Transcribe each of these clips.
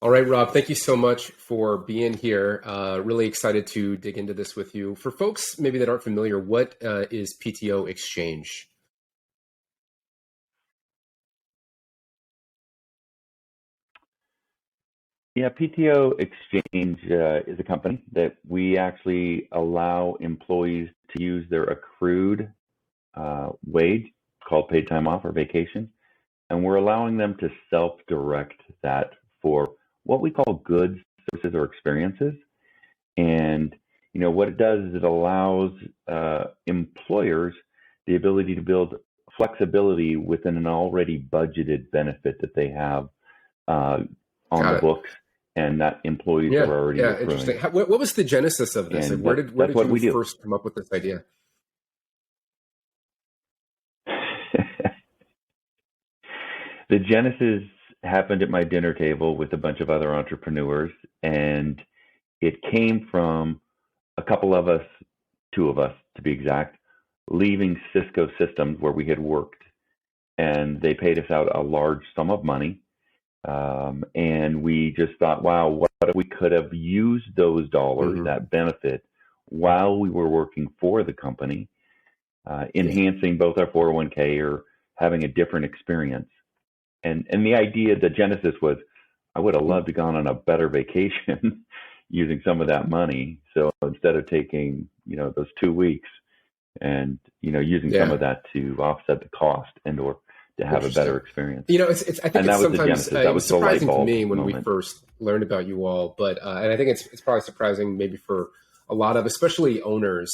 All right, Rob, thank you so much for being here. Really excited to dig into this with you. For folks maybe that aren't familiar, what is PTO Exchange? Yeah, PTO Exchange is a company that we actually allow employees to use their accrued wage called paid time off or vacation, and we're allowing them to self-direct that for what we call goods, services, or experiences. And what it does is it allows employers the ability to build flexibility within an already budgeted benefit that they have on the Got it. books and that employees are already accruing. Interesting. What was the genesis of this? And Like, where that's did what you we do. first come up with this idea? The genesis happened at my dinner table with a bunch of other entrepreneurs, and it came from a couple of us, two of us to be exact, leaving Cisco Systems where we had worked, and they paid us out a large sum of money. And we just thought, wow, what if we could have used those dollars, that benefit, while we were working for the company, enhancing both our 401k or having a different experience. And the idea, the genesis was, I would have loved to gone on a better vacation using some of that money. So instead of taking, those 2 weeks and, using some of that to offset the cost and or to have a better experience. It's I think it's sometimes it was surprising to me when we first learned about you all, but and I think it's probably surprising maybe for a lot of, especially owners,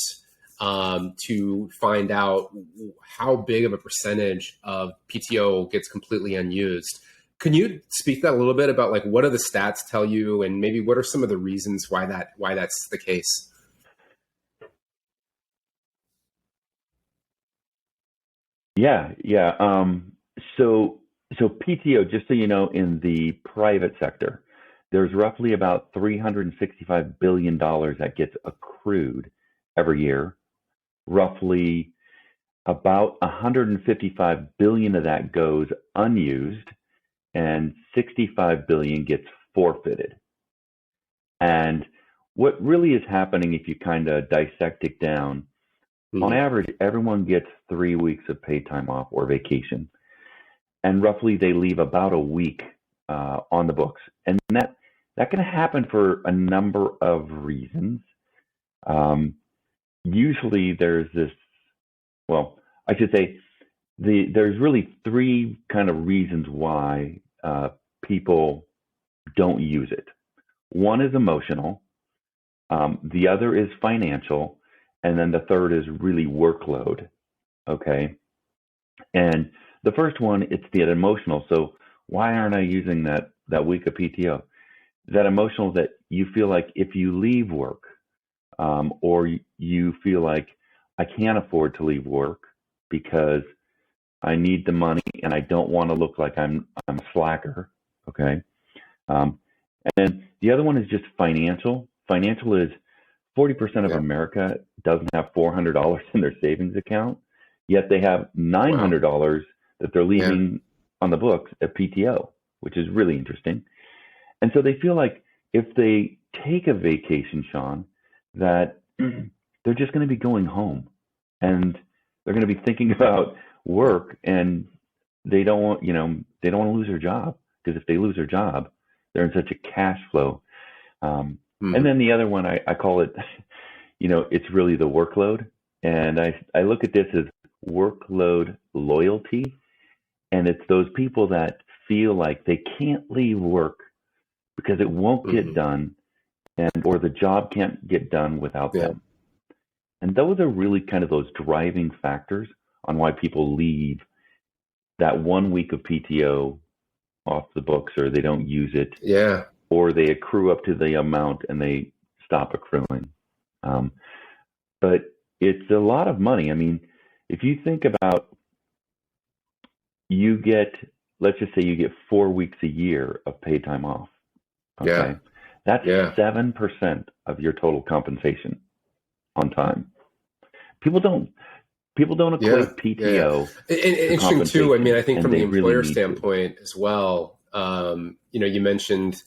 to find out how big of a percentage of PTO gets completely unused. Can you speak to that a little bit about like what do the stats tell you, and maybe what are some of the reasons why that's the case? Yeah. So PTO, just so you know, in the private sector, there's roughly about $365 billion that gets accrued every year. Roughly about 155 billion of that goes unused, and 65 billion gets forfeited. And what really is happening, if you kind of dissect it down, on average, everyone gets 3 weeks of paid time off or vacation, and roughly they leave about a week on the books, and that can happen for a number of reasons. Usually, there's this. Well, I should say there's really three kind of reasons why people don't use it. One is emotional, the other is financial, and then the third is really workload. Okay. And the first one, it's the emotional. So why aren't I using that week of PTO? That emotional that you feel like if you leave work, or you feel like I can't afford to leave work because I need the money and I don't want to look like I'm a slacker. Okay. And the other one is just financial. Financial is 40% of America doesn't have $400 in their savings account, yet they have $900 that they're leaving on the books at PTO, which is really interesting. And so they feel like if they take a vacation, Sean, that they're just going to be going home and they're going to be thinking about work, and they don't want to lose their job, because if they lose their job, they're in such a cash flow. And then the other one, I call it, it's really the workload. And I look at this as workload loyalty. And it's those people that feel like they can't leave work because it won't get done, or the job can't get done without them. And those are really kind of those driving factors on why people leave that 1 week of PTO off the books, or they don't use it. Yeah. Or they accrue up to the amount and they stop accruing. But it's a lot of money. I mean, if you think about, let's just say you get 4 weeks a year of paid time off. Okay. That's 7% of your total compensation on time. People don't equate PTO. And interesting too. I mean, I think from the employer standpoint as well, you mentioned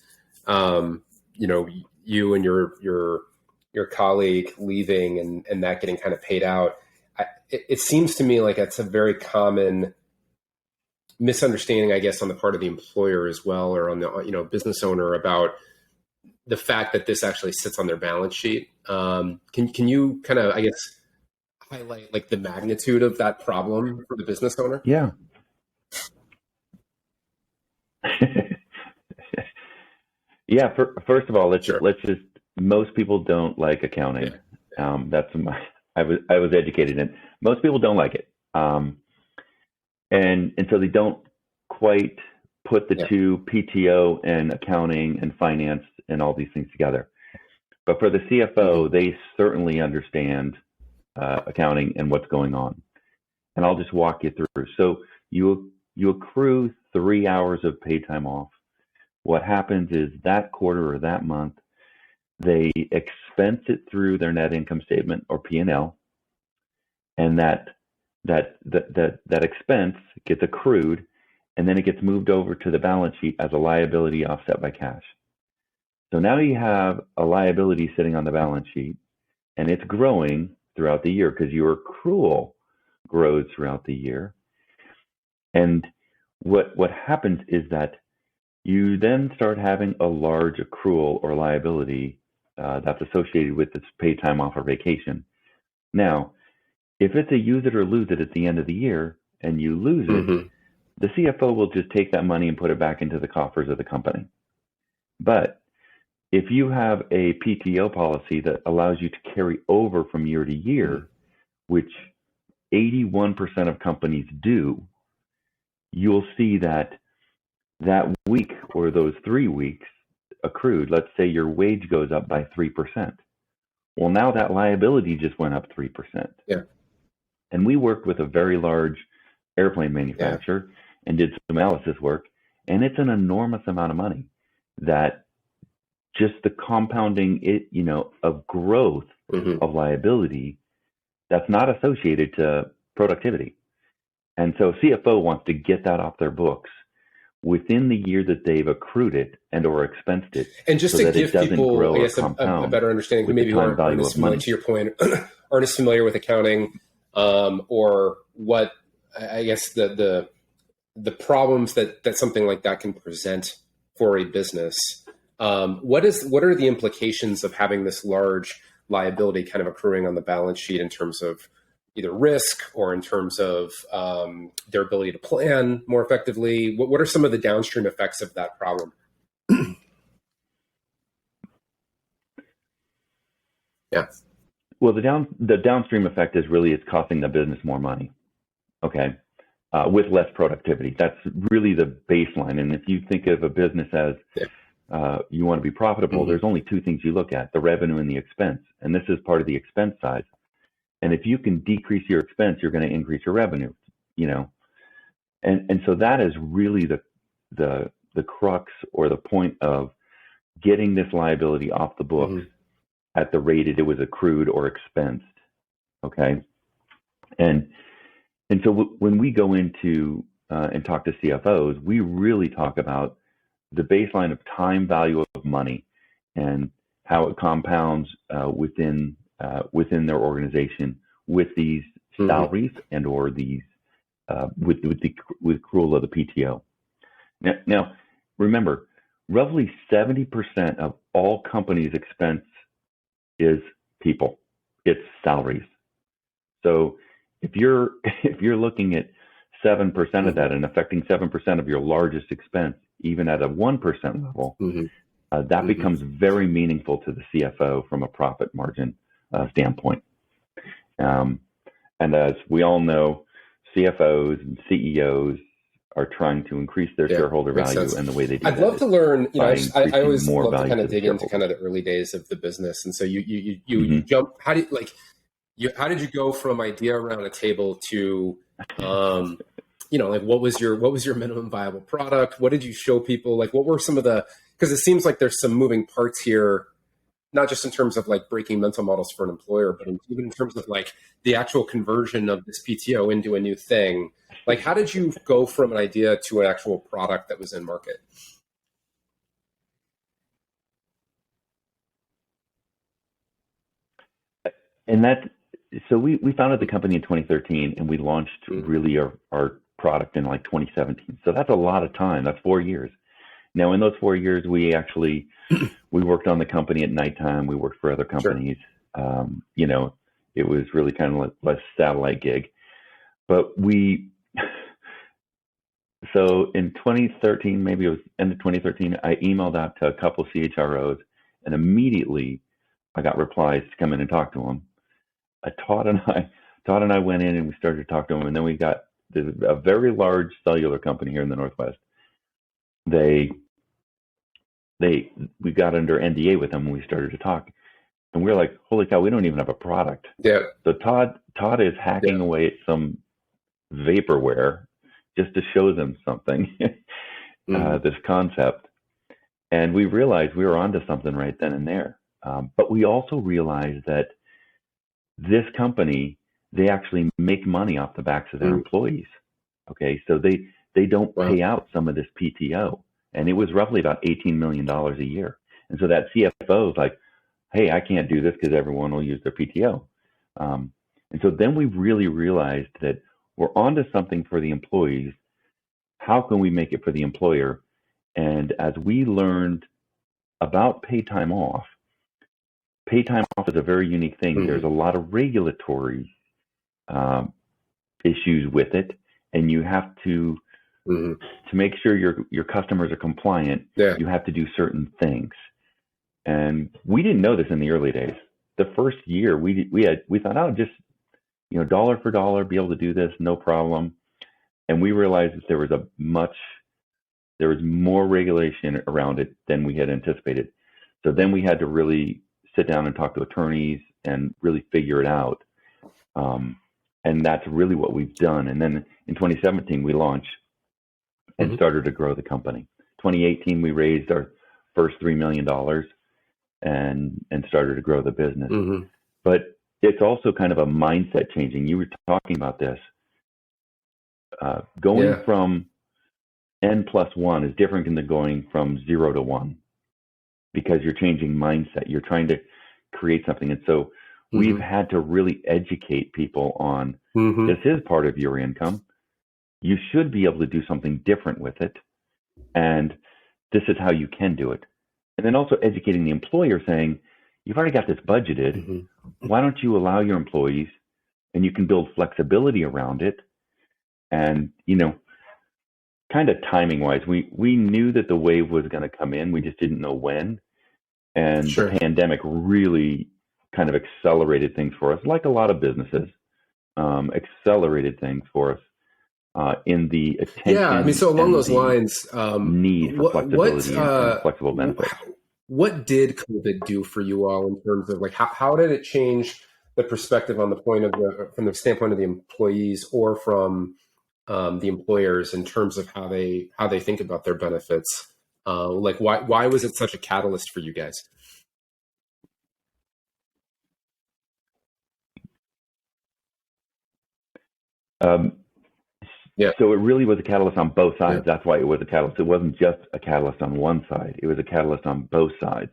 you and your colleague leaving and that getting kind of paid out. It seems to me like it's a very common misunderstanding, I guess, on the part of the employer as well, or on the business owner, about the fact that this actually sits on their balance sheet. Can you kind of, I guess, highlight like the magnitude of that problem for the business owner? Yeah. Yeah. First of all, let's just. Most people don't like accounting. Yeah. I was educated in. Most people don't like it, and so they don't quite put the two, PTO and accounting and finance and all these things together. But for the CFO, they certainly understand accounting and what's going on. And I'll just walk you through. So you accrue 3 hours of paid time off. What happens is that quarter or that month, they expense it through their net income statement or P&L, and that expense gets accrued, and then it gets moved over to the balance sheet as a liability offset by cash. So now you have a liability sitting on the balance sheet, and it's growing throughout the year because your accrual grows throughout the year. And what happens is that you then start having a large accrual or liability that's associated with this paid time off or vacation. Now, if it's a use it or lose it at the end of the year and you lose it, the CFO will just take that money and put it back into the coffers of the company. But if you have a PTO policy that allows you to carry over from year to year, which 81% of companies do, you'll see that week or those 3 weeks accrued, let's say your wage goes up by 3%. Well, now that liability just went up 3%. Yeah. And we worked with a very large airplane manufacturer and did some analysis work, and it's an enormous amount of money that just the compounding of growth of liability that's not associated to productivity. And so CFO wants to get that off their books within the year that they've accrued it and or expensed it. And just to give people, I guess, a better understanding, who maybe aren't as familiar, to your point, aren't as familiar with accounting, or what, I guess, the problems that something like that can present for a business. What are the implications of having this large liability kind of accruing on the balance sheet in terms of either risk or in terms of their ability to plan more effectively? What are some of the downstream effects of that problem? Yeah. Well, the downstream effect is really it's costing the business more money. Okay. With less productivity. That's really the baseline. And if you think of a business as you want to be profitable, there's only two things you look at: the revenue and the expense. And this is part of the expense side. And if you can decrease your expense, you're going to increase your revenue, And so that is really the crux or the point of getting this liability off the books at the rate it was accrued or expensed. Okay. And so when we go into and talk to CFOs, we really talk about the baseline of time value of money and how it compounds within their organization with these salaries and or these with accrual of the PTO. Now, remember, roughly 70% of all companies' expense is people. It's salaries. So if you're looking at 7% of that and affecting 7% of your largest expense, even at a 1% level, that becomes very meaningful to the CFO from a profit margin standpoint. And as we all know, CFOs and CEOs are trying to increase their shareholder value, and the way they do I'd love to learn. I always love to kind of dig into kind of the early days of the business, and so you jump. How did you go from idea around a table to what was your minimum viable product? What did you show people? Like, what were some of the, because it seems like there's some moving parts here, not just in terms of like breaking mental models for an employer, but even in terms of like the actual conversion of this PTO into a new thing. Like, how did you go from an idea to an actual product that was in market? And so we founded the company in 2013, and we launched really our product in like 2017. So that's a lot of time. That's 4 years. Now, in those 4 years, we worked on the company at nighttime. We worked for other companies. Sure. It was really kind of like a satellite gig. But so in 2013, maybe it was end of 2013, I emailed out to a couple CHROs, and immediately I got replies to come in and talk to them. Todd and I went in and we started to talk to them, and then we got a very large cellular company here in the Northwest. We got under NDA with them and we started to talk, and we were like, holy cow, we don't even have a product. Yeah. So Todd is hacking away at some vaporware just to show them something, this concept. And we realized we were onto something right then and there. But we also realized that this company, they actually make money off the backs of their employees. Okay. So they don't pay out some of this PTO. And it was roughly about $18 million a year. And so that CFO is like, hey, I can't do this because everyone will use their PTO. And so then we really realized that we're onto something for the employees. How can we make it for the employer? And as we learned about paid time off is a very unique thing. There's a lot of regulatory issues with it, and you have to make sure your customers are compliant. You have to do certain things. And we didn't know this in the early days. The first year we thought, oh, just dollar for dollar, be able to do this, no problem. And we realized that there was more regulation around it than we had anticipated. So then we had to really sit down and talk to attorneys and really figure it out. And that's really what we've done. And then in 2017, we launched and started to grow the company. 2018, we raised our first $3 million and started to grow the business. But it's also kind of a mindset changing. You were talking about this. Going from N+1 is different than going from 0 to 1, because you're changing mindset. You're trying to create something. And so we've had to really educate people on this is part of your income. You should be able to do something different with it. And this is how you can do it. And then also educating the employer, saying, you've already got this budgeted. Why don't you allow your employees, and you can build flexibility around it. And, kind of timing wise, we knew that the wave was going to come in. We just didn't know when. And the pandemic really kind of accelerated things for us, like a lot of businesses, accelerated things for us in the attention. Yeah, I mean, so along those lines, need for flexibility and flexible benefits. What did COVID do for you all in terms of how did it change the perspective on from the standpoint of the employees or from the employers in terms of how they think about their benefits? Why was it such a catalyst for you guys? So it really was a catalyst on both sides. That's why it was a catalyst. It wasn't just a catalyst on one side. It was a catalyst on both sides.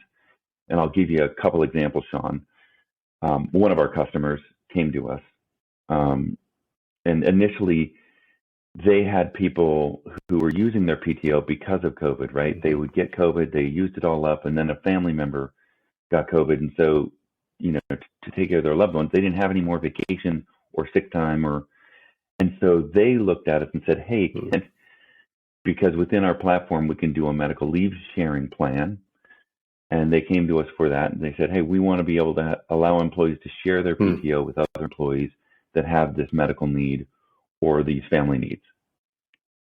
And I'll give you a couple examples, Sean. One of our customers came to us, and initially they had people who were using their PTO because of COVID, right? They would get COVID, they used it all up, and then a family member got COVID. And so, to take care of their loved ones, they didn't have any more vacation or sick time and so they looked at us and said, hey, because within our platform, we can do a medical leave sharing plan. And they came to us for that. And they said, hey, we want to be able to allow employees to share their PTO with other employees that have this medical need or these family needs.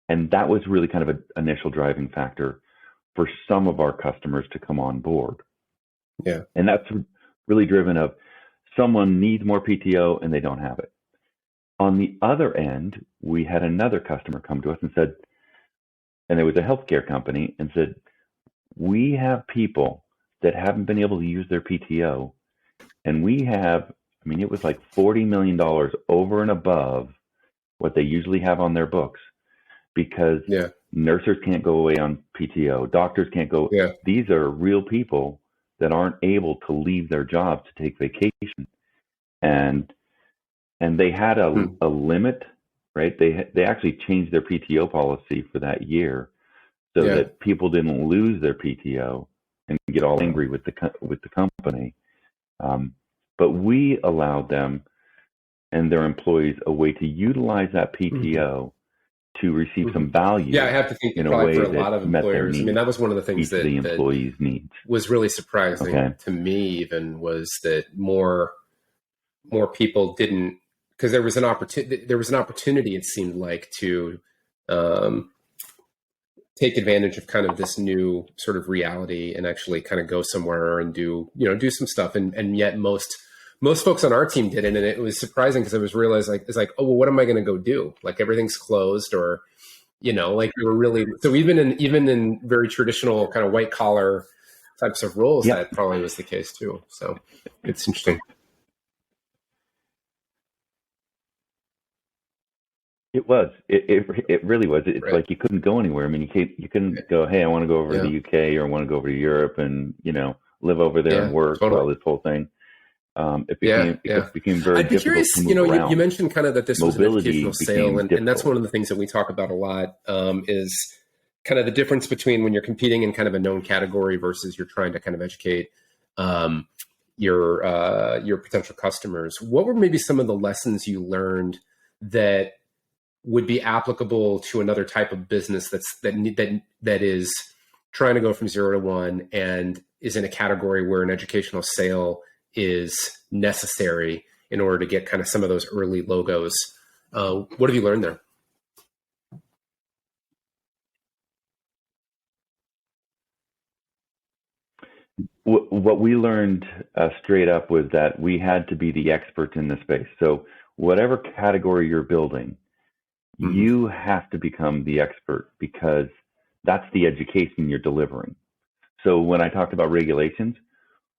And that was really kind of an initial driving factor for some of our customers to come on board. Yeah. And that's really driven of someone needs more PTO and they don't have it. On the other end, we had another customer come to us and said, and it was a healthcare company, and said, we have people that haven't been able to use their PTO. And we have, it was like $40 million over and above what they usually have on their books, because nurses can't go away on PTO. Doctors can't go. These are real people that aren't able to leave their jobs to take vacation. and they had a limit, right? They actually changed their PTO policy for that year so that people didn't lose their PTO and get all angry with the company. But we allowed them and their employees a way to utilize that PTO to receive some value. Yeah, I have to think in a way for a lot of employers. I mean, that was one of the things that the employees' needs was really surprising to me. Even was that more people didn't, because there was an opportunity. It seemed like to take advantage of kind of this new sort of reality and actually kind of go somewhere and do some stuff. And yet most folks on our team didn't. And it was surprising because I was realized it's like, oh, well, what am I going to go do? Like everything's closed, or, like we were really, so even in very traditional kind of white collar types of roles, that probably was the case too. So it's interesting. It was. It really was. It's like you couldn't go anywhere. I mean, you couldn't go, hey, I want to go over to the UK, or I want to go over to Europe and, live over there and work. Well, this whole thing. It became very I'd be difficult curious, to move around. You mentioned kind of that this was an educational sale, and that's one of the things that we talk about a lot, is kind of the difference between when you're competing in kind of a known category versus you're trying to kind of educate your potential customers. What were maybe some of the lessons you learned that would be applicable to another type of business that is trying to go from 0 to 1 and is in a category where an educational sale is necessary in order to get kind of some of those early logos? What have you learned there? What we learned straight up was that we had to be the experts in the space. So whatever category you're building, you have to become the expert, because that's the education you're delivering. So when I talked about regulations,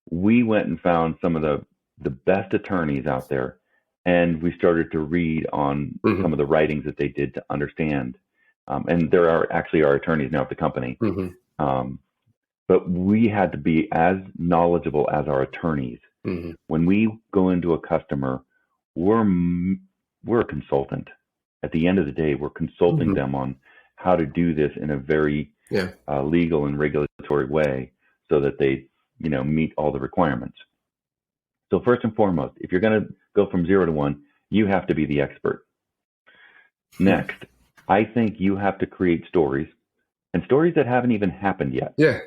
we went and found some of the best attorneys out there, and we started to read on some of the writings that they did to understand. And there are actually our attorneys now at the company. But we had to be as knowledgeable as our attorneys. When we go into a customer, we're a consultant. At the end of the day, we're consulting them on how to do this in a very legal and regulatory way so that they, meet all the requirements. So first and foremost, if you're going to go from 0 to 1, you have to be the expert. Next, I think you have to create stories, and stories that haven't even happened yet. Yeah.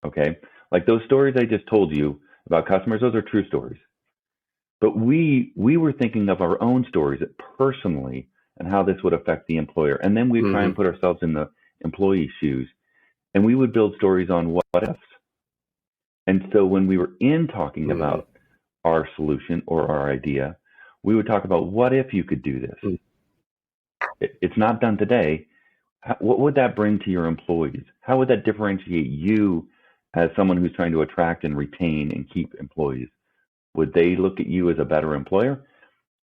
Okay. Like those stories I just told you about customers, those are true stories. But we were thinking of our own stories personally and how this would affect the employer. And then we try and put ourselves in the employee's shoes, and we would build stories on what ifs. And so when we were talking about our solution or our idea, we would talk about, what if you could do this? It's not done today. What would that bring to your employees? How would that differentiate you as someone who's trying to attract and retain and keep employees? Would they look at you as a better employer?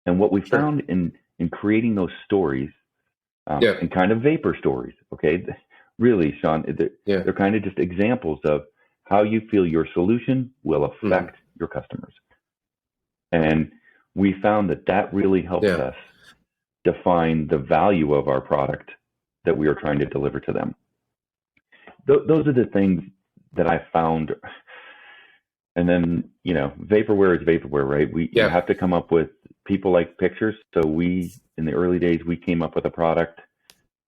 And what we found in creating those stories, and kind of vapor stories, okay? Really, Sean, they're kind of just examples of how you feel your solution will affect your customers. And we found that really helped us define the value of our product that we are trying to deliver to them. Those are the things that I found. And then, vaporware is vaporware, right? You have to come up with, people like pictures. So in the early days, we came up with a product,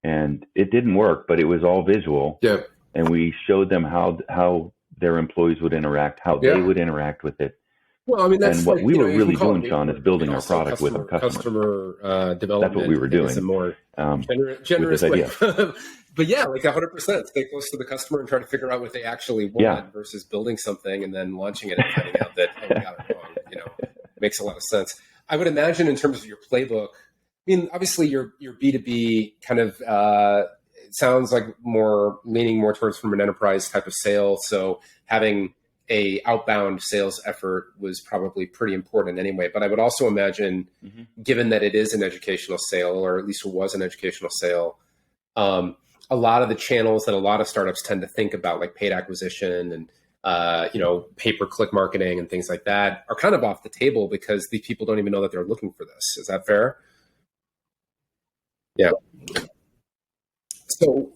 and it didn't work, but it was all visual. Yeah. And we showed them how their employees would interact, how they would interact with it. Well, I mean, that's and what we were really doing, Sean, is building our product with our customers. Customer development. That's what we were doing. Is a more generous way. But yeah, like 100%. Stay close to the customer and try to figure out what they actually want versus building something and then launching it and finding out that, oh, we got it wrong. It makes a lot of sense. I would imagine in terms of your playbook, I mean, obviously your B2B kind of sounds like leaning more towards from an enterprise type of sale. So having a outbound sales effort was probably pretty important anyway. But I would also imagine, given that it is an educational sale, or at least it was an educational sale, a lot of the channels that a lot of startups tend to think about, like paid acquisition and pay-per-click marketing and things like that are kind of off the table because these people don't even know that they're looking for this. Is that fair? Yeah. So.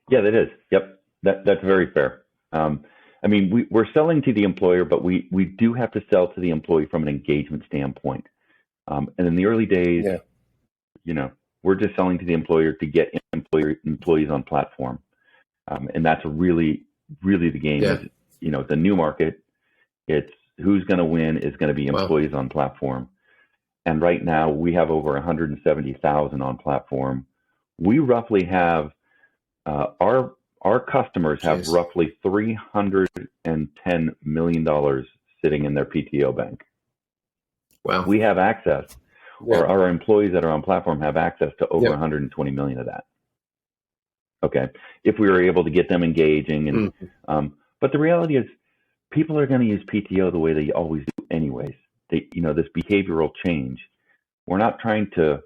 Yeah, that is. Yep. That's very fair. We're selling to the employer, but we do have to sell to the employee from an engagement standpoint. And in the early days, we're just selling to the employer to get employees on platform. And that's really the game. Yeah. It's a new market. It's who's going to win is going to be employees on platform. And right now we have over 170,000 on platform. We roughly have our customers have roughly $310 million sitting in their PTO bank. Wow. We have access, or our employees that are on platform have access to over 120 million of that. Okay. If we were able to get them engaging but the reality is people are going to use PTO the way they always do anyways. This behavioral change. We're not trying to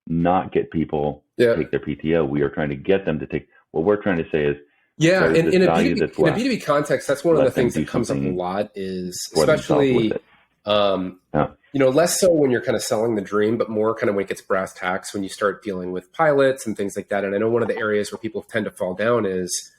not get people to take their PTO. We are trying to get them to take. What we're trying to say is, in a B2B context, that's one of the things that comes up a lot is especially, less so when you're kind of selling the dream, but more kind of when it gets brass tacks, when you start dealing with pilots and things like that. And I know one of the areas where people tend to fall down is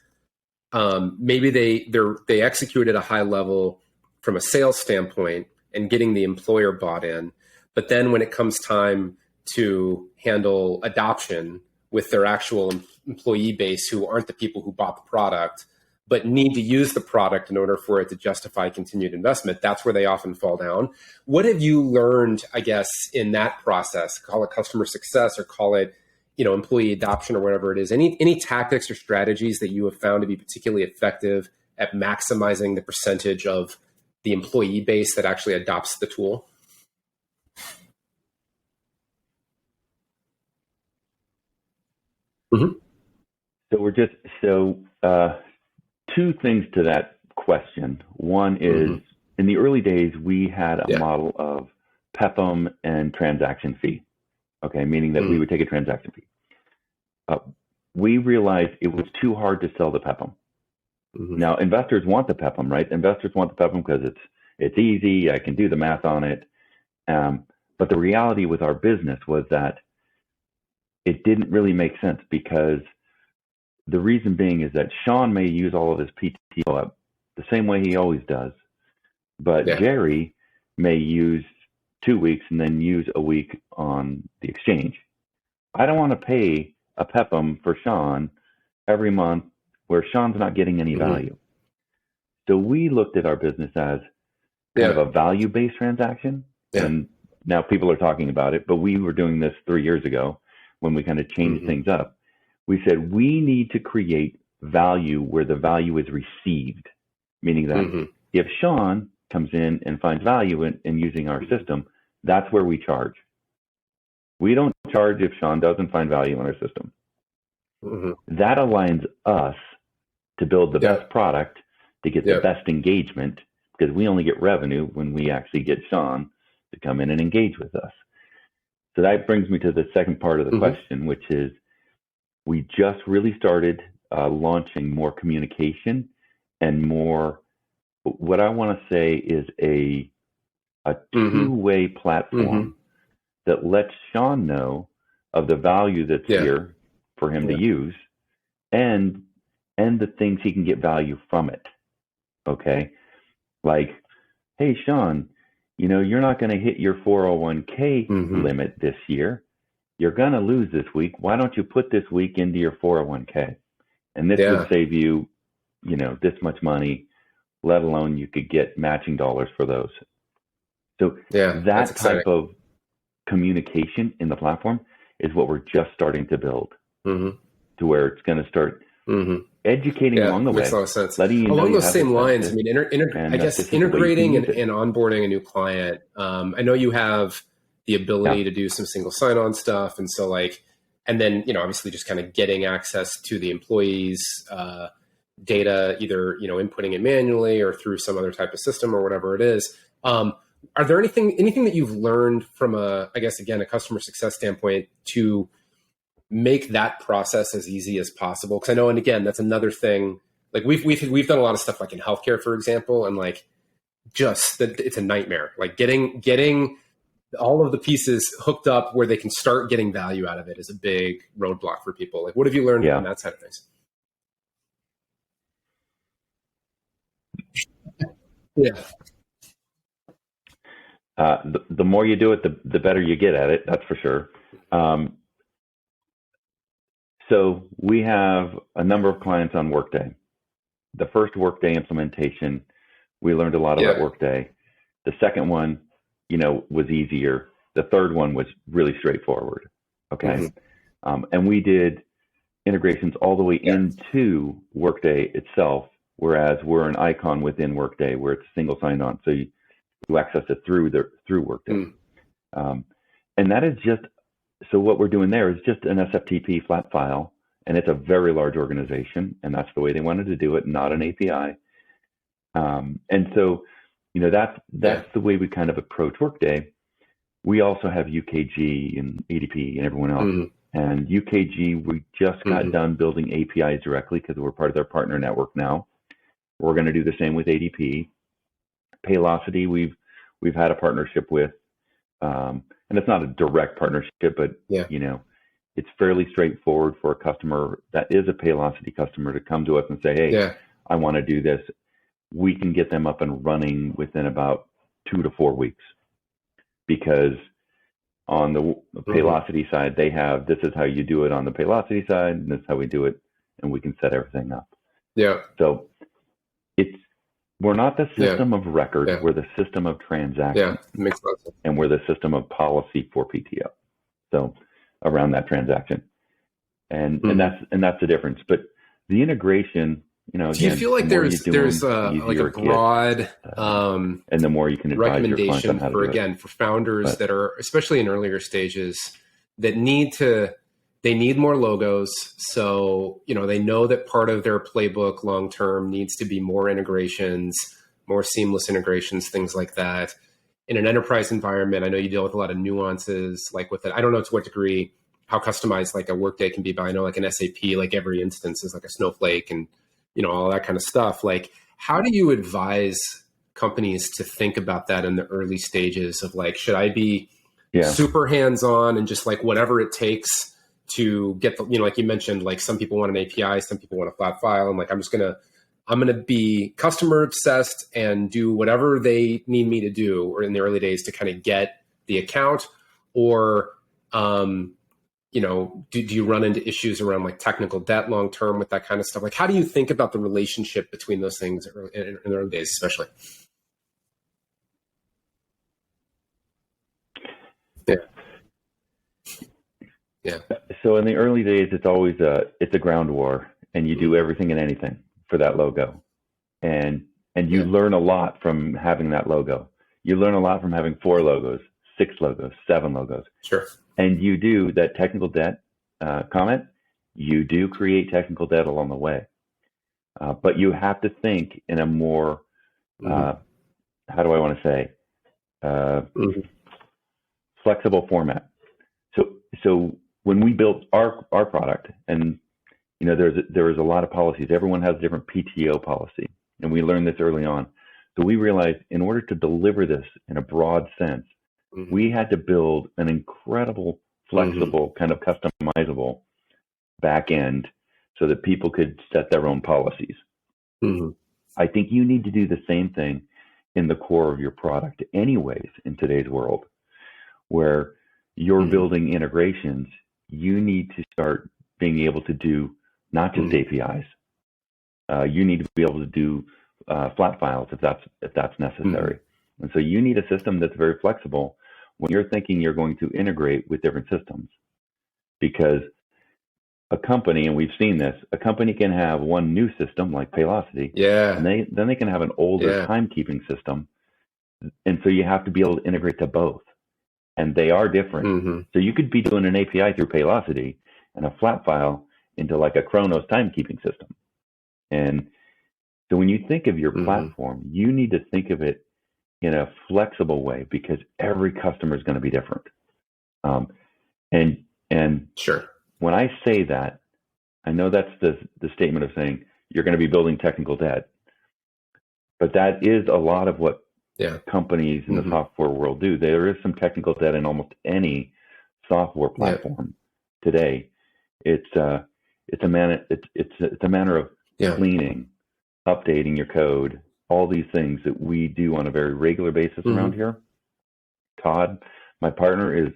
maybe they execute at a high level from a sales standpoint and getting the employer bought in. But then when it comes time to handle adoption with their actual employee base who aren't the people who bought the product, but need to use the product in order for it to justify continued investment, that's where they often fall down. What have you learned, I guess, in that process? Call it customer success or call it, employee adoption or whatever it is. Any tactics or strategies that you have found to be particularly effective at maximizing the percentage of the employee base that actually adopts the tool? Mm-hmm. Two things to that question. One is in the early days, we had a model of PEPM and transaction fee. Okay. Meaning that we would take a transaction fee. We realized it was too hard to sell the PEPM. Now investors want the PEPM, right? Investors want the PEPM because it's easy. I can do the math on it. But the reality with our business was that it didn't really make sense because the reason being is that Sean may use all of his PTO up the same way he always does, but Jerry may use 2 weeks and then use a week on the exchange. I don't want to pay a PEPM for Sean every month where Sean's not getting any value. So we looked at our business as kind of a value-based transaction. And now people are talking about it, but we were doing this 3 years ago when we kind of changed things up. We said we need to create value where the value is received, meaning that if Sean comes in and finds value in using our system, that's where we charge. We don't charge if Sean doesn't find value in our system. That aligns us to build the best product, to get the best engagement, because we only get revenue when we actually get Sean to come in and engage with us. So that brings me to the second part of the question, which is we just really started launching more communication and more, what I want to say is a two-way platform that lets Sean know of the value that's here for him to use and the things he can get value from it. Okay. Like, hey, Sean, you're not going to hit your 401k limit this year. You're going to lose this week. Why don't you put this week into your 401k? And this would save you, this much money, let alone you could get matching dollars for those. So that type of communication in the platform is what we're just starting to build to where it's going to start educating along the way. Makes a lot of sense. Along those same lines, I mean, I guess integrating and onboarding a new client. I know you have the ability to do some single sign-on stuff. And so and then, obviously just kind of getting access to the employees' data, either, inputting it manually or through some other type of system or whatever it is. Are there anything that you've learned from a customer success standpoint to make that process as easy as possible? Because I know, and again, that's another thing Like we've done a lot of stuff like in healthcare, for example, and like it's a nightmare. Like getting all of the pieces hooked up where they can start getting value out of it is a big roadblock for people. Like, what have you learned on that side of things? Yeah. The more you do it, the better you get at it. That's for sure. So we have a number of clients on Workday. The first Workday implementation, we learned a lot about Workday. The second one, was easier. The third one was really straightforward. Okay. And we did integrations all the way into Workday itself, whereas we're an icon within Workday where it's single sign-on. So you access it through Workday. And that is just, so what we're doing there is just an SFTP flat file, and it's a very large organization, and that's the way they wanted to do it, not an API. And so, that's the way we kind of approach Workday. We also have UKG and ADP and everyone else. And UKG, we just got done building APIs directly because we're part of their partner network now. We're going to do the same with ADP. Paylocity, we've had a partnership with, and it's not a direct partnership, but it's fairly straightforward for a customer that is a Paylocity customer to come to us and say, hey, I want to do this. We can get them up and running within about 2 to 4 weeks, because on the Paylocity side, they have, this is how you do it on the Paylocity side, and this is how we do it, and we can set everything up. So we're not the system of record, we're the system of transaction. Makes a lot of sense. And we're the system of policy for PTO. So around that transaction. And that's the difference. But the integration, again, do you feel like there's like a broad and the more you can advise your clients on how to do it. For founders that are, especially in earlier stages, that they need more logos. So, they know that part of their playbook long-term needs to be more integrations, more seamless integrations, things like that. In an enterprise environment, I know you deal with a lot of nuances, like with it. I don't know to what degree, how customized like a Workday can be, but I know like an SAP, like every instance is like a snowflake and, all that kind of stuff. Like, how do you advise companies to think about that in the early stages of like, should I be super hands-on and just like whatever it takes to get the, like you mentioned, like some people want an API, some people want a flat file. And like, I'm going to be customer obsessed and do whatever they need me to do, or in the early days to kind of get the account, or, do you run into issues around like technical debt long-term with that kind of stuff? Like, how do you think about the relationship between those things in the early days, especially? Yeah. So in the early days, it's always it's a ground war, and you do everything and anything for that logo, and you learn a lot from having that logo. You learn a lot from having 4 logos, 6 logos, 7 logos. Sure. And you do that technical debt comment. You do create technical debt along the way, but you have to think in a more how do I want to say flexible format. So when we built our product, and there was a lot of policies. Everyone has a different PTO policy, and we learned this early on. So we realized in order to deliver this in a broad sense, we had to build an incredible, flexible, kind of customizable back end so that people could set their own policies. I think you need to do the same thing in the core of your product anyways in today's world, where you're building integrations. You need to start being able to do not just APIs. You need to be able to do flat files if that's necessary. And so you need a system that's very flexible when you're thinking you're going to integrate with different systems, because a company, and we've seen this, a company can have one new system like Paylocity, and then they can have an older timekeeping system, and so you have to be able to integrate to both, and they are different. So you could be doing an API through Paylocity and a flat file into like a Kronos timekeeping system. And so when you think of your platform, you need to think of it in a flexible way, because every customer is going to be different. And sure, when I say that, I know that's the statement of saying you're going to be building technical debt. But that is a lot of what companies in the software world do. There is some technical debt in almost any software platform today. It's a manner of cleaning, updating your code, all these things that we do on a very regular basis around here. Todd, my partner, is,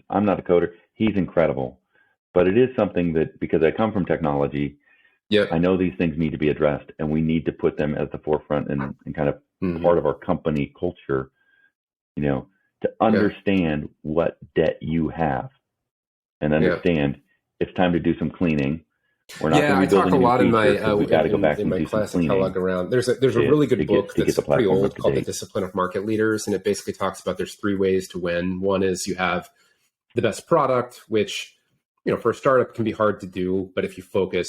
I'm not a coder. He's incredible, but it is something that, because I come from technology, I know these things need to be addressed, and we need to put them at the forefront and kind of part of our company culture, to understand what debt you have and understand it's time to do some cleaning. We're not going to be building a new feature, we got to go back and do some cleaning. Around. There's a really good book that's pretty old called The Discipline of Market Leaders, and it basically talks about there's 3 ways to win. One is you have the best product, which for a startup can be hard to do, but if you focus,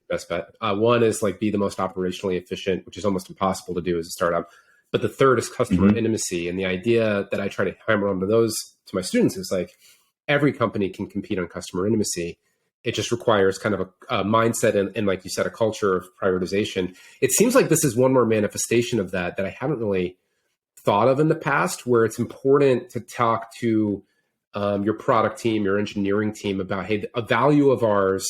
best bet. One is like be the most operationally efficient, which is almost impossible to do as a startup. But the third is customer intimacy, and the idea that I try to hammer onto those to my students is like every company can compete on customer intimacy. It just requires kind of a mindset and, like you said, a culture of prioritization. It seems like this is one more manifestation of that I haven't really thought of in the past, where it's important to talk to your product team, your engineering team about, hey, a value of ours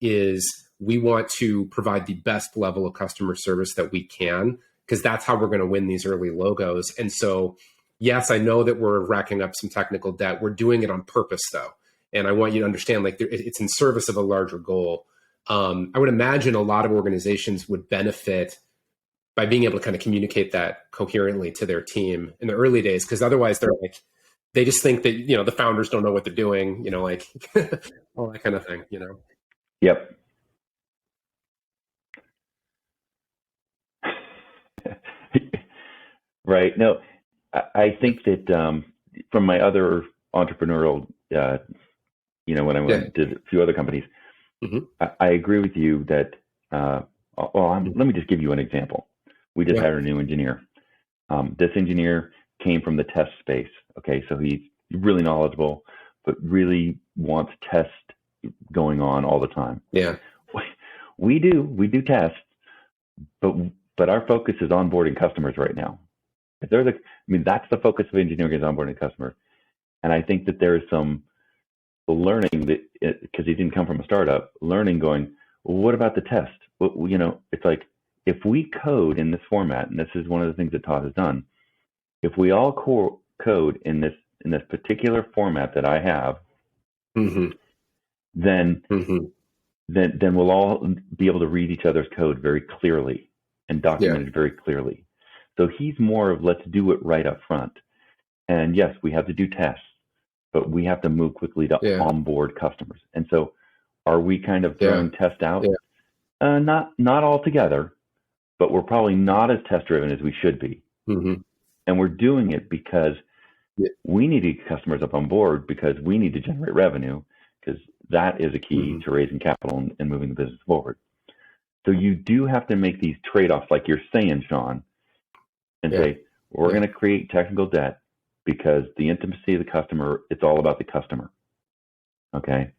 is we want to provide the best level of customer service that we can, because that's how we're going to win these early logos. And so, yes, I know that we're racking up some technical debt. We're doing it on purpose, though. And I want you to understand, like, it's in service of a larger goal. I would imagine a lot of organizations would benefit by being able to kind of communicate that coherently to their team in the early days, because otherwise they're like, they just think that, the founders don't know what they're doing, like all that kind of thing, Yep. Right. No, I think that from my other entrepreneurial, when I went to a few other companies, I agree with you that, let me just give you an example. We just hired a new engineer. This engineer came from the test space. Okay, so he's really knowledgeable, but really wants tests going on all the time. Yeah, we do tests, but our focus is onboarding customers right now. If there's that's the focus of engineering, is onboarding customers. And I think that there is some learning that, because he didn't come from a startup, learning going, well, what about the test? Well, it's like, if we code in this format, and this is one of the things that Todd has done, if we all code in this particular format that I have, then we'll all be able to read each other's code very clearly and document it very clearly. So he's more of, let's do it right up front. And yes, we have to do tests, but we have to move quickly to onboard customers. And so, are we kind of throwing tests out? Not all together, but we're probably not as test driven as we should be. And we're doing it because we need to get customers up on board, because we need to generate revenue, because that is a key to raising capital and moving the business forward. So you do have to make these trade-offs, like you're saying, Sean, and say, we're going to create technical debt because the intimacy of the customer, it's all about the customer. Okay.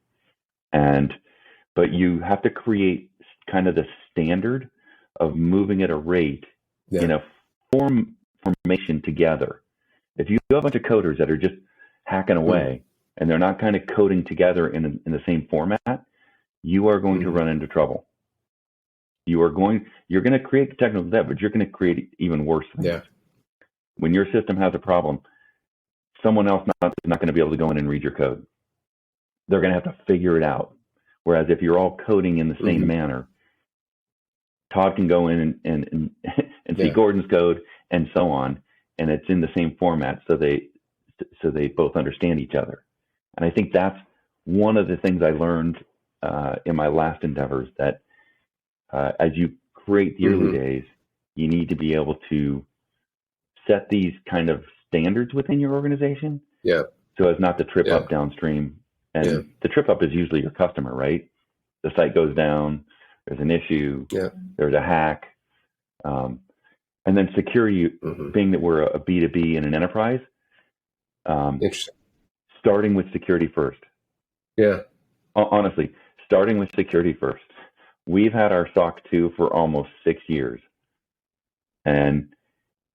But you have to create kind of the standard of moving at a rate, formation together. If you have a bunch of coders that are just hacking away and they're not kind of coding together in the same format, you are going to run into trouble. You're going to create technical debt, but you're going to create even worse things. When your system has a problem, someone else is not going to be able to go in and read your code. They're going to have to figure it out. Whereas if you're all coding in the same manner, Todd can go in and see Gordon's code and so on, and it's in the same format, so they both understand each other. And I think that's one of the things I learned in my last endeavors, that as you create the early days, you need to be able to set these kind of standards within your organization, so as not to trip up downstream. And the trip up is usually your customer, right? The site goes down, there's an issue, there's a hack. And then security, being that we're a B2B and an enterprise, starting with security first. Honestly, starting with security first. we've had our SOC 2 for almost 6 years, and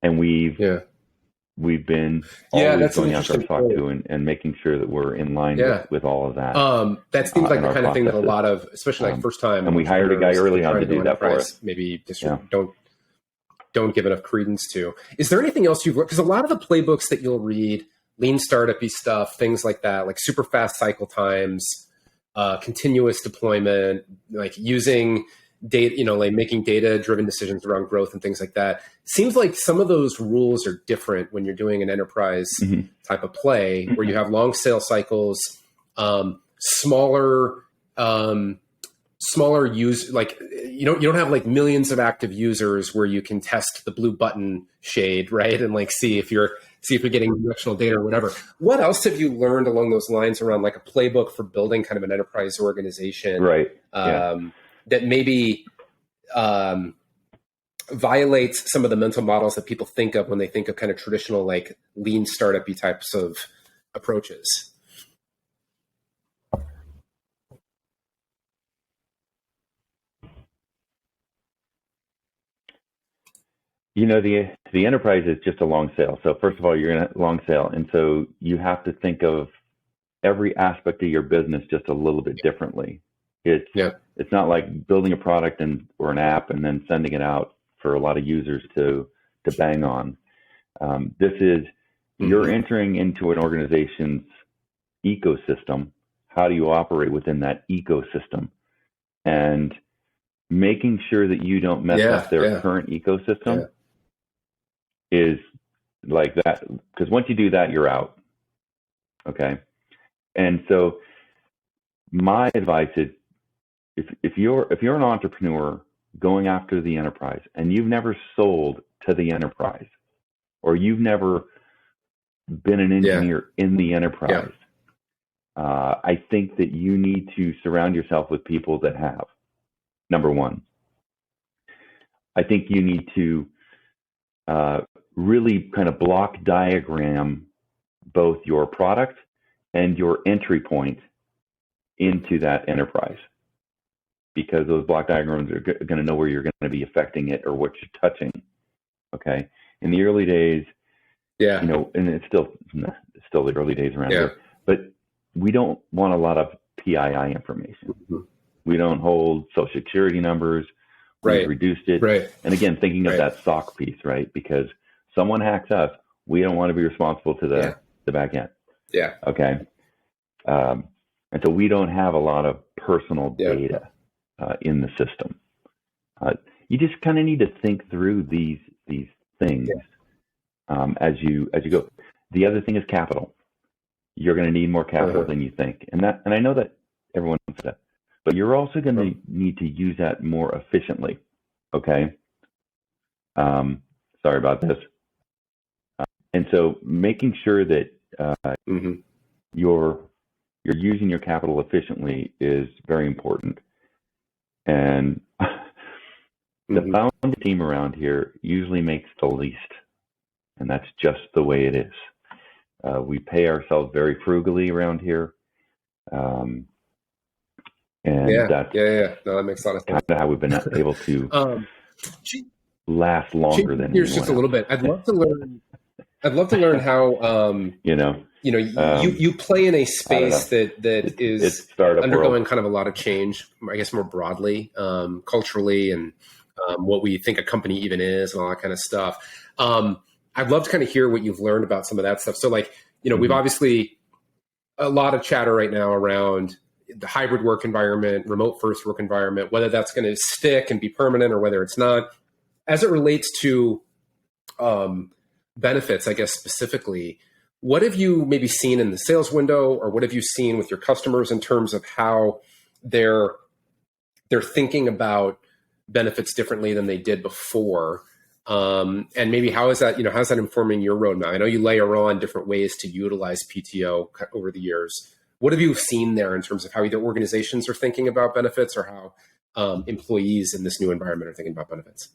we've been always going after our SOC 2 and making sure that we're in line with all of that. That seems like the kind of thing that a lot of, especially like first time, and we hired a guy early on to do that for us. Maybe just don't give enough credence to. Is there anything else you've learned? Because a lot of the playbooks that you'll read, lean startup-y stuff, things like that, like super fast cycle times, continuous deployment, like using data, like making data-driven decisions around growth and things like that. Seems like some of those rules are different when you're doing an enterprise type of play, where you have long sales cycles, smaller use, like you don't have like millions of active users where you can test the blue button shade, right? And like see if you're getting directional data or whatever. What else have you learned along those lines around like a playbook for building kind of an enterprise organization, right? That maybe violates some of the mental models that people think of when they think of kind of traditional like lean startup-y types of approaches? The enterprise is just a long sale. So first of all, you're in a long sale, and so you have to think of every aspect of your business just a little bit differently. It's not like building a product or an app and then sending it out for a lot of users to bang on. This is you're entering into an organization's ecosystem. How do you operate within that ecosystem? And making sure that you don't mess up their current ecosystem is like that, because once you do that, you're out. Okay. And so my advice is, if you're an entrepreneur going after the enterprise and you've never sold to the enterprise, or you've never been an engineer in the enterprise, I think that you need to surround yourself with people that have. Number one, I think you need to really kind of block diagram both your product and your entry point into that enterprise, because those block diagrams are going to know where you're going to be affecting it or what you're touching. Okay. In the early days, and it's still the early days around here, but we don't want a lot of PII information. We don't hold social security numbers. We've reduced it. And again, thinking of that SOC piece, right? Because someone hacks us, we don't want to be responsible to the back end. Okay. And so we don't have a lot of personal data in the system. You just kind of need to think through these things as you go. The other thing is capital. You're going to need more capital than you think, and I know that everyone says that, but you're also going to need to use that more efficiently. Okay. Sorry about this. And so making sure that you're using your capital efficiently is very important. And the founding team around here usually makes the least, and that's just the way it is. We pay ourselves very frugally around here. And that's No, that makes a lot of sense. Kind of how we've been able to last longer than here's just a little bit. I'd love to learn how you play in a space that is undergoing kind of a lot of change, I guess more broadly, culturally, and what we think a company even is and all that kind of stuff. I'd love to kind of hear what you've learned about some of that stuff. So like, we've obviously a lot of chatter right now around the hybrid work environment, remote first work environment, whether that's going to stick and be permanent or whether it's not. As it relates to benefits, I guess specifically, what have you maybe seen in the sales window, or what have you seen with your customers in terms of how they're thinking about benefits differently than they did before? And maybe how is that, how's that informing your roadmap? I know you layer on different ways to utilize PTO over the years. What have you seen there in terms of how either organizations are thinking about benefits or how employees in this new environment are thinking about benefits?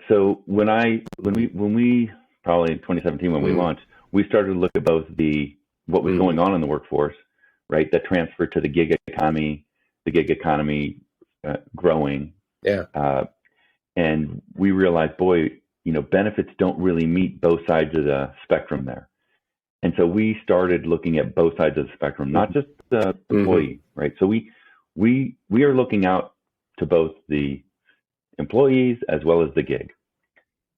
So when we probably in 2017 when we launched, we started to look at both what was going on in the workforce, right? That transfer to the gig economy growing. And we realized, boy, benefits don't really meet both sides of the spectrum there. And so we started looking at both sides of the spectrum, not just the employee, right? So we are looking out to both the employees as well as the gig.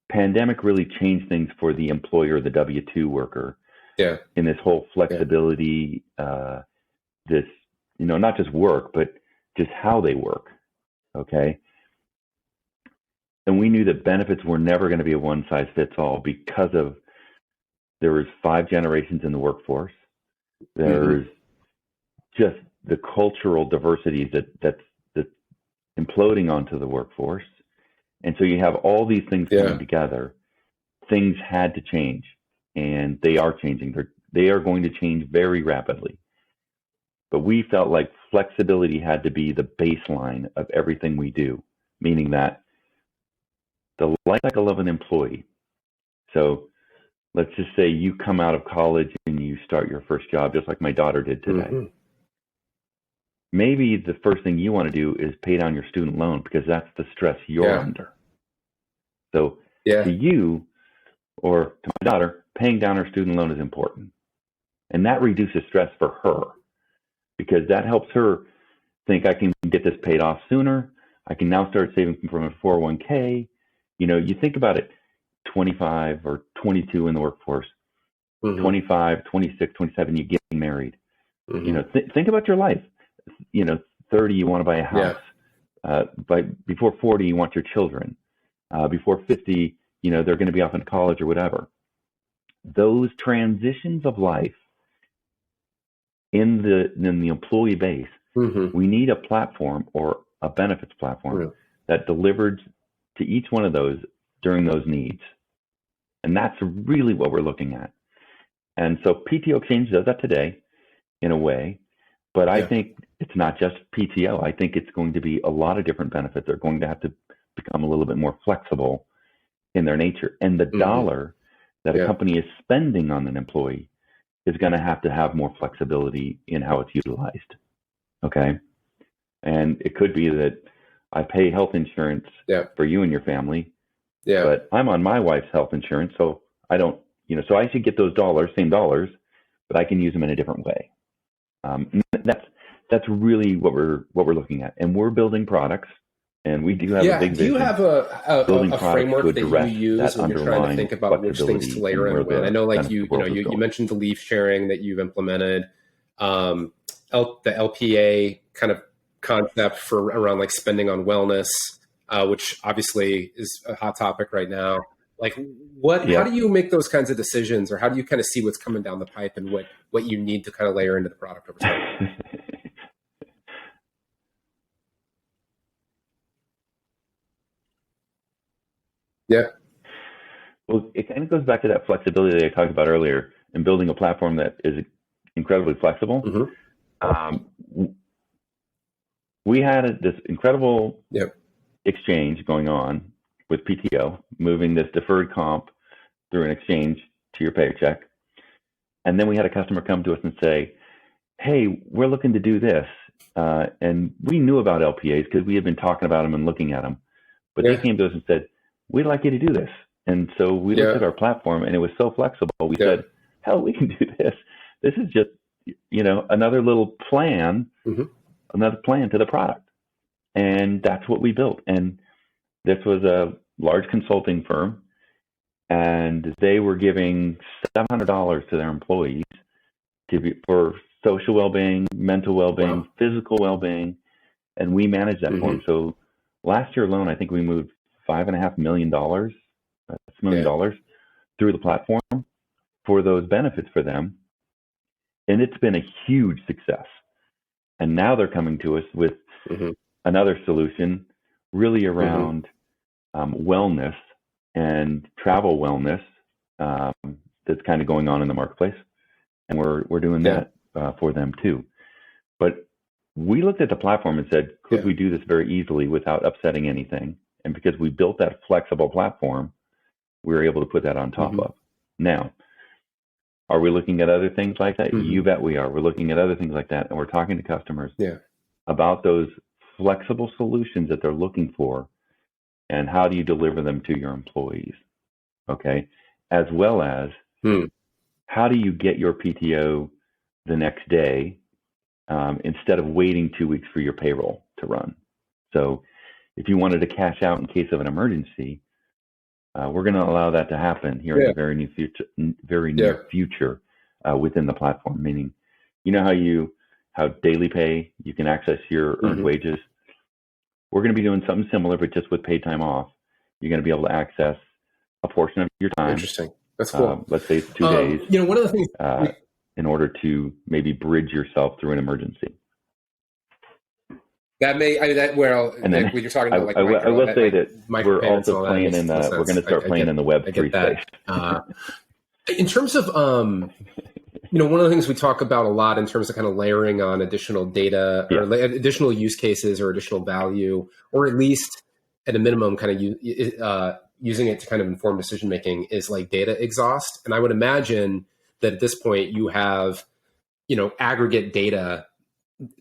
Pandemic really changed things for the employer, the W-2 worker, in this whole flexibility, this, not just work, but just how they work, okay? And we knew that benefits were never going to be a one-size-fits-all because of there was 5 generations in the workforce. There's just the cultural diversity that's imploding onto the workforce. And so you have all these things coming together. Things had to change, and they are changing. They are going to change very rapidly. But we felt like flexibility had to be the baseline of everything we do, meaning that the life cycle of an employee. So let's just say you come out of college and you start your first job, just like my daughter did today. Maybe the first thing you want to do is pay down your student loan because that's the stress you're under. So to you or to my daughter, paying down her student loan is important. And that reduces stress for her because that helps her think, I can get this paid off sooner. I can now start saving from a 401k. You think about it, 25 or 22 in the workforce, 25, 26, 27, you get married. Think about your life. 30, you want to buy a house. Before 40, you want your children. Before 50, they're going to be off in college or whatever. Those transitions of life in the employee base, we need a platform or a benefits platform that delivered to each one of those during those needs. And that's really what we're looking at. And so PTO Exchange does that today in a way, but I think it's not just PTO. I think it's going to be a lot of different benefits. They're going to have to become a little bit more flexible in their nature. And the dollar that a company is spending on an employee is going to have more flexibility in how it's utilized. Okay. And it could be that I pay health insurance for you and your family, but I'm on my wife's health insurance. So I don't, so I should get those same dollars, but I can use them in a different way. That's really what we're looking at. And we're building products, and we do have a big vision. Do you have a framework that you use when you're trying to think about which things to layer in when? I know, like you mentioned the leave sharing that you've implemented, the LPA kind of concept for around like spending on wellness, which obviously is a hot topic right now. Like how do you make those kinds of decisions, or how do you kind of see what's coming down the pipe and what you need to kind of layer into the product over time? Well, it kind of goes back to that flexibility that I talked about earlier and building a platform that is incredibly flexible. We had this incredible exchange going on with PTO, moving this deferred comp through an exchange to your paycheck. And then we had a customer come to us and say, hey, we're looking to do this. And we knew about LPAs because we had been talking about them and looking at them. But they came to us and said, we'd like you to do this. And so we looked at our platform, and it was so flexible. We said, hell, we can do this. This is just, another little plan, another plan to the product. And that's what we built. And this was a large consulting firm, and they were giving $700 to their employees for social well-being, mental well-being, physical well-being, and we managed that for them. So last year alone, I think we moved $5.5 million, through the platform for those benefits for them. And it's been a huge success. And now they're coming to us with another solution really around wellness and travel wellness that's kind of going on in the marketplace. And we're doing that for them too. But we looked at the platform and said, could we do this very easily without upsetting anything? And because we built that flexible platform, we were able to put that on top of. Now, are we looking at other things like that? You bet we are. We're looking at other things like that, and we're talking to customers about those flexible solutions that they're looking for, and how do you deliver them to your employees, okay? As well as how do you get your PTO the next day instead of waiting 2 weeks for your payroll to run. So if you wanted to cash out in case of an emergency, we're going to allow that to happen here in the very near future within the platform. Meaning, you know how daily pay, you can access your earned wages. We're going to be doing something similar, but just with paid time off. You're going to be able to access a portion of your time. Interesting. That's cool. Let's say it's 2 days. You know, one of the things in order to maybe bridge yourself through an emergency. That may, and then, when you're talking about I will say that we're also playing in the, we're going to start playing in the Web3 space. In terms of, you know, one of the things we talk about a lot in terms of kind of layering on additional data or additional use cases or additional value, or at least at a minimum kind of using it to kind of inform decision-making is like data exhaust. And I would imagine that at this point you have, you know, aggregate data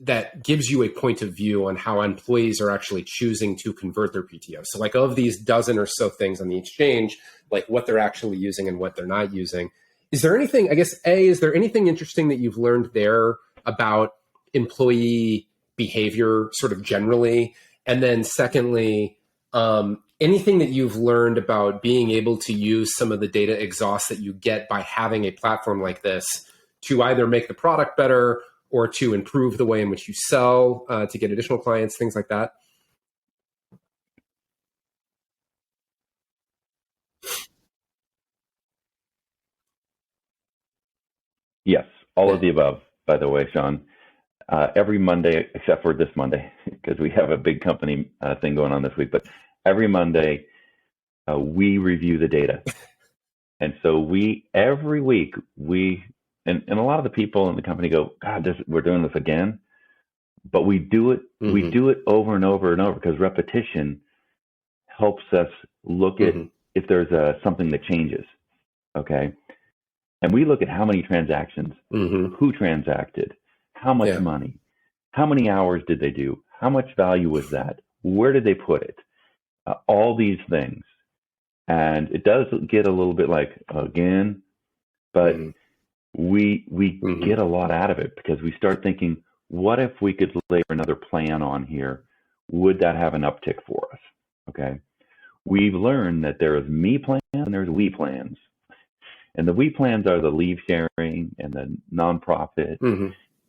that gives you a point of view on how employees are actually choosing to convert their PTO. So like of these dozen or so things on the exchange, like what they're actually using and what they're not using. Is there anything, I guess, is there anything interesting that you've learned there about employee behavior sort of generally? And then secondly, anything that you've learned about being able to use some of the data exhaust that you get by having a platform like this to either make the product better or to improve the way in which you sell, to get additional clients, things like that? Yes, all of the above, by the way, Sean. Every Monday, except for this Monday, because we have a big company thing going on this week, but every Monday, we review the data. And so every week, and a lot of the people in the company go, God, we're doing this again. But we do it, we do it over and over and over, because repetition helps us look at if there's something that changes, okay? And we look at how many transactions, who transacted, how much money, how many hours did they do, how much value was that, where did they put it, all these things. And it does get a little bit like, again, but we get a lot out of it, because we start thinking, what if we could layer another plan on here? Would that have an uptick for us? Okay. We've learned that there is me plans and there's we plans. And the we plans are the leave sharing and the nonprofit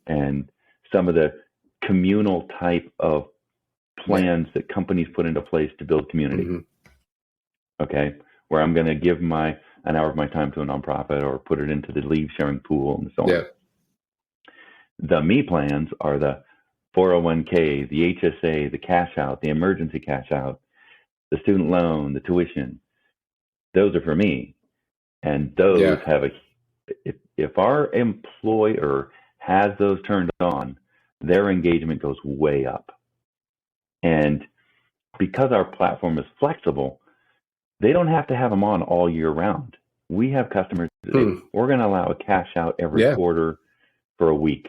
and some of the communal type of plans that companies put into place to build community. Okay. Where I'm going to give an hour of my time to a nonprofit or put it into the leave sharing pool and so on. The me plans are the 401k, the HSA, the cash out, the emergency cash out, the student loan, the tuition. Those are for me. And those have if our employer has those turned on, their engagement goes way up. And because our platform is flexible, they don't have to have them on all year round. We have customers that say, we're going to allow a cash out every quarter for a week.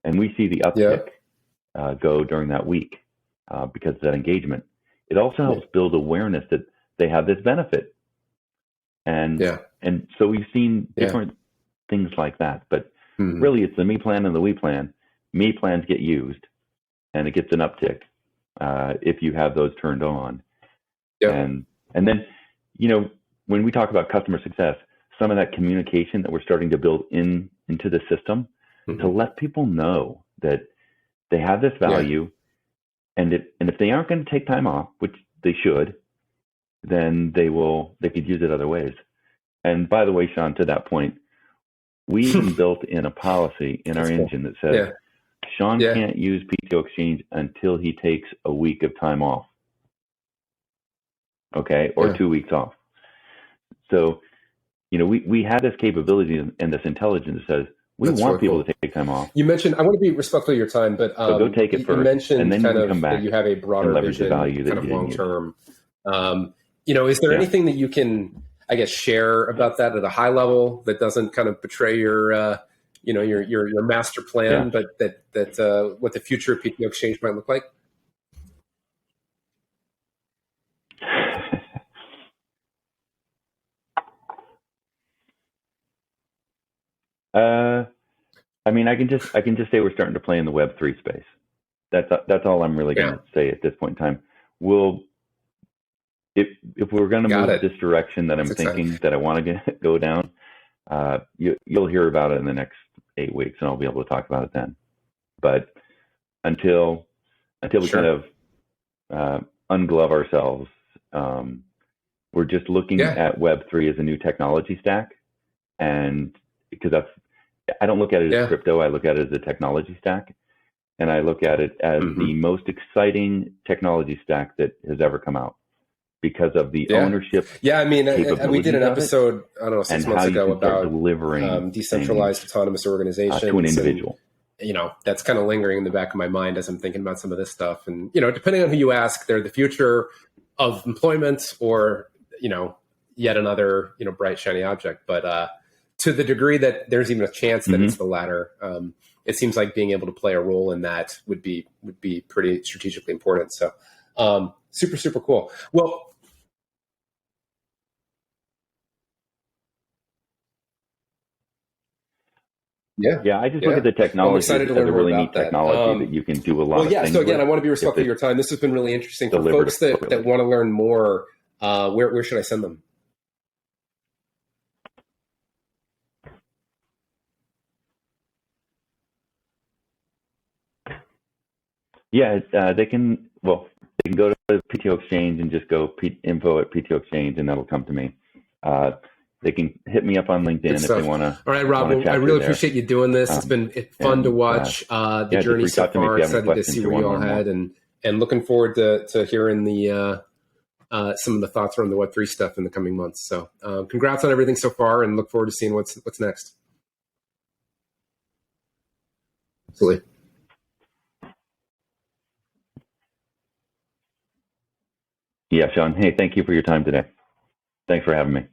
And we see the uptick go during that week because of that engagement. It also helps build awareness that they have this benefit. And so we've seen different things like that. But really, it's the me plan and the we plan. Me plans get used, and it gets an uptick if you have those turned on. And then, you know, when we talk about customer success, some of that communication that we're starting to build into the system to let people know that they have this value, and if they aren't going to take time off, which they should, then they could use it other ways. And by the way, Sean, to that point, we even built in a policy in our engine that says Sean can't use PTO Exchange until he takes a week of time off. Okay, or 2 weeks off. So, you know, we have this capability and this intelligence that says we want people to take time off. You mentioned, I want to be respectful of your time, but so go take it first. You mentioned and then kind you of come back that you have a broader vision, value kind of long term. You know, is there anything that you can? I guess, share about that at a high level that doesn't kind of betray your, your master plan, but that what the future of PTO Exchange might look like? I mean, I can just say we're starting to play in the Web3 space. That's all I'm really going to say at this point in time. If we're going to move this direction that I'm thinking that I want to go down, you'll hear about it in the next 8 weeks, and I'll be able to talk about it then. But until we kind of unglove ourselves, we're just looking at Web3 as a new technology stack, and because I don't look at it as crypto, I look at it as a technology stack, and I look at it as the most exciting technology stack that has ever come out because of the ownership. Yeah, I mean, we did an episode, I don't know, 6 months ago about delivering decentralized autonomous organizations to an individual. And, that's kind of lingering in the back of my mind as I'm thinking about some of this stuff. And, depending on who you ask, they're the future of employment or, yet another, bright, shiny object. But to the degree that there's even a chance that it's the latter, it seems like being able to play a role in that would be pretty strategically important. So super, super cool. Well, I just look at the technology as a really neat technology that you can do a lot of things so again, I want to be respectful of your time. This has been really interesting. For folks that want to learn more, where should I send them? Yeah, they can go to PTO Exchange and just go info at PTO Exchange, and that'll come to me. They can hit me up on LinkedIn if they want to. All right, Rob, I really appreciate you doing this. It's been fun to watch the journey so far. Excited to see where you all had, and looking forward to hearing the some of the thoughts around the Web3 stuff in the coming months. So congrats on everything so far, and look forward to seeing what's next. Absolutely. Yeah, Sean. Hey, thank you for your time today. Thanks for having me.